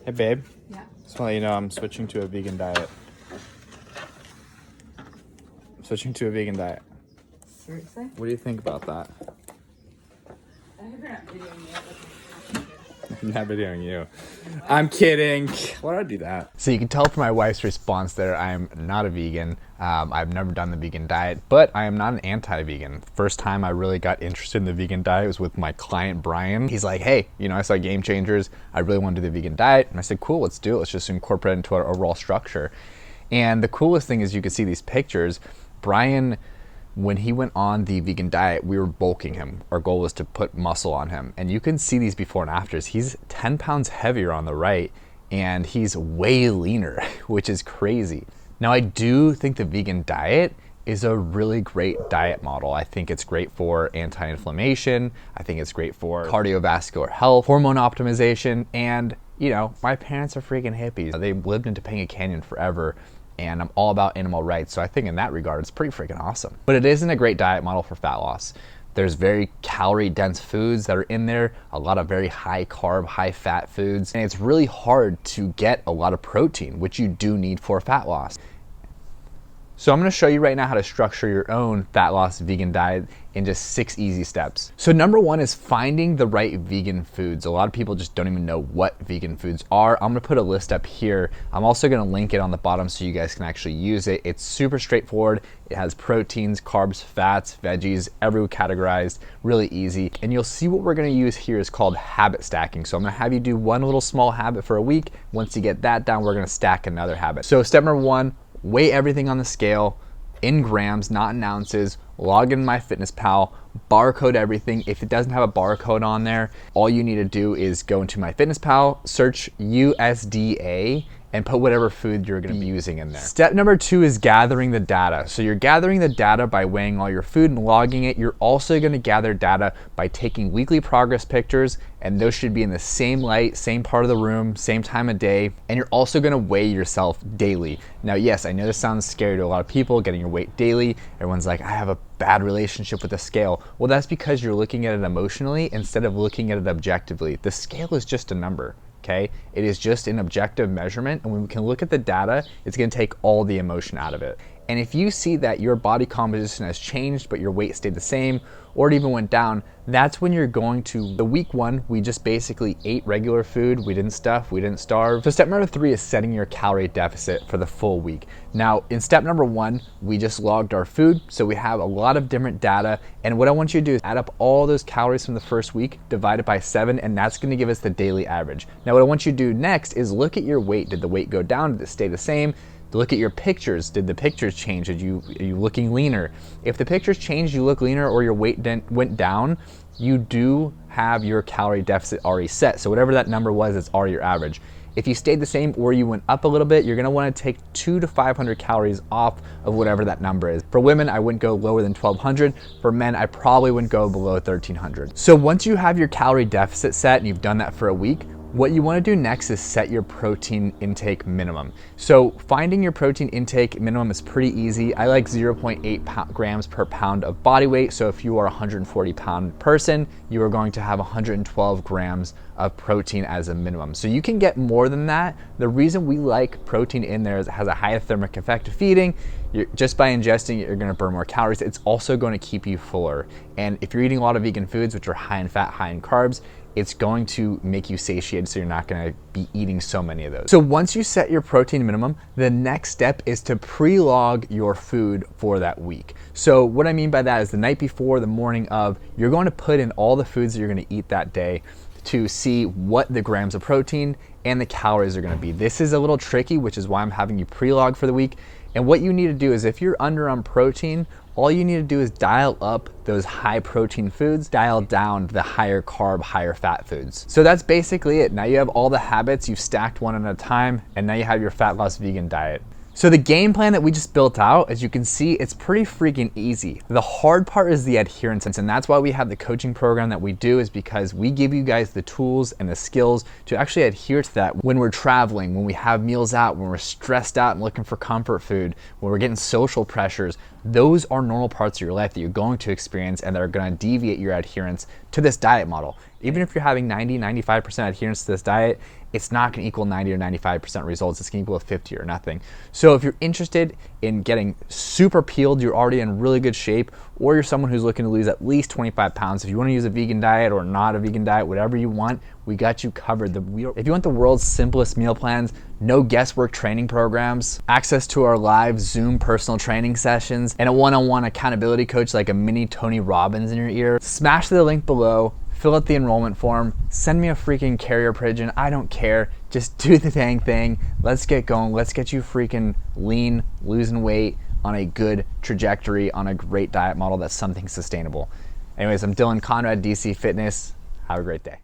Hey, babe. Yeah. Just want to let you know I'm switching to a vegan diet. Seriously? What do you think about that? I hope you're not videoing me. I'm not videoing you. I'm kidding. Why would I do that? So you can tell from my wife's response there, I'm not a vegan. I've never done the vegan diet, but I am not an anti-vegan. First time I really got interested in the vegan diet was with my client, Brian. He's like, hey, you know, I saw Game Changers. I really want to do the vegan diet. And I said, cool, let's do it. Let's just incorporate it into our overall structure. And the coolest thing is you can see these pictures. Brian, when he went on the vegan diet, we were bulking him. Our goal was to put muscle on him. And you can see these before and afters. He's 10 pounds heavier on the right, and he's way leaner, which is crazy. Now, I do think the vegan diet is a really great diet model. I think it's great for anti-inflammation. I think it's great for cardiovascular health, hormone optimization, and you know, my parents are freaking hippies. They lived in Topanga Canyon forever, and I'm all about animal rights. So I think in that regard, it's pretty freaking awesome. But it isn't a great diet model for fat loss. There's very calorie dense foods that are in there, a lot of very high carb, high fat foods. And it's really hard to get a lot of protein, which you do need for fat loss. So I'm gonna show you right now how to structure your own fat loss vegan diet in just 6 easy steps. So number 1 is finding the right vegan foods. A lot of people just don't even know what vegan foods are. I'm gonna put a list up here. I'm also gonna link it on the bottom so you guys can actually use it. It's super straightforward. It has proteins, carbs, fats, veggies, every categorized, really easy. And you'll see what we're gonna use here is called habit stacking. So I'm gonna have you do one little small habit for a week. Once you get that down, we're gonna stack another habit. So step number 1, weigh everything on the scale in grams, not in ounces. Log in MyFitnessPal, barcode everything. If it doesn't have a barcode on there, all you need to do is go into MyFitnessPal, search USDA, and put whatever food you're gonna be using in there. Step number 2 is gathering the data. So you're gathering the data by weighing all your food and logging it. You're also gonna gather data by taking weekly progress pictures, and those should be in the same light, same part of the room, same time of day. And you're also gonna weigh yourself daily. Now, yes, I know this sounds scary to a lot of people, getting your weight daily. Everyone's like, I have a bad relationship with the scale. Well, that's because you're looking at it emotionally instead of looking at it objectively. The scale is just a number. Okay, it is just an objective measurement, and when we can look at the data, it's gonna take all the emotion out of it. And if you see that your body composition has changed, but your weight stayed the same, or it even went down, that's when you're going to, the week 1, we just basically ate regular food, we didn't stuff, we didn't starve. So step number 3 is setting your calorie deficit for the full week. Now, in step number 1, we just logged our food, so we have a lot of different data, and what I want you to do is add up all those calories from the first week, divide it by 7, and that's gonna give us the daily average. Now, what I want you to do next is look at your weight. Did the weight go down? Did it stay the same? Look at your pictures. Did the pictures change? Are you looking leaner? If the pictures changed, you look leaner, or your weight went down, you do have your calorie deficit already set. So whatever that number was, it's already your average. If you stayed the same or you went up a little bit, you're gonna wanna take 200 to 500 calories off of whatever that number is. For women, I wouldn't go lower than 1200. For men, I probably wouldn't go below 1300. So once you have your calorie deficit set and you've done that for a week, what you wanna do next is set your protein intake minimum. So finding your protein intake minimum is pretty easy. I like 0.8 grams per pound of body weight. So if you are a 140-pound person, you are going to have 112 grams of protein as a minimum. So you can get more than that. The reason we like protein in there is it has a high thermic effect of feeding. Just by ingesting it, you're gonna burn more calories. It's also gonna keep you fuller. And if you're eating a lot of vegan foods, which are high in fat, high in carbs, it's going to make you satiated, so you're not gonna be eating so many of those. So once you set your protein minimum, the next step is to pre-log your food for that week. So what I mean by that is the night before, the morning of, you're going to put in all the foods that you're gonna eat that day to see what the grams of protein and the calories are gonna be. This is a little tricky, which is why I'm having you pre-log for the week. And what you need to do is if you're under on protein, all you need to do is dial up those high protein foods, dial down the higher carb, higher fat foods. So that's basically it. Now you have all the habits, you've stacked one at a time, and now you have your fat loss vegan diet. So the game plan that we just built out, as you can see, it's pretty freaking easy. The hard part is the adherence, and that's why we have the coaching program that we do, is because we give you guys the tools and the skills to actually adhere to that when we're traveling, when we have meals out, when we're stressed out and looking for comfort food, when we're getting social pressures. those are normal parts of your life that you're going to experience and that are going to deviate your adherence to this diet model. Even if you're having 90-95% adherence to this diet, it's not going to equal 90 or 95% results. It's going to equal 50 or nothing. So if you're interested in getting super peeled, you're already in really good shape, or you're someone who's looking to lose at least 25 pounds, if you want to use a vegan diet or not a vegan diet, whatever you want, we got you covered. If you want the world's simplest meal plans, no guesswork training programs, access to our live Zoom personal training sessions, and a one-on-one accountability coach like a mini Tony Robbins in your ear, smash the link below, fill out the enrollment form, send me a freaking carrier pigeon, I don't care, just do the dang thing, let's get going, let's get you freaking lean, losing weight on a good trajectory, on a great diet model that's something sustainable. Anyways, I'm Dylan Conrad, DC Fitness, have a great day.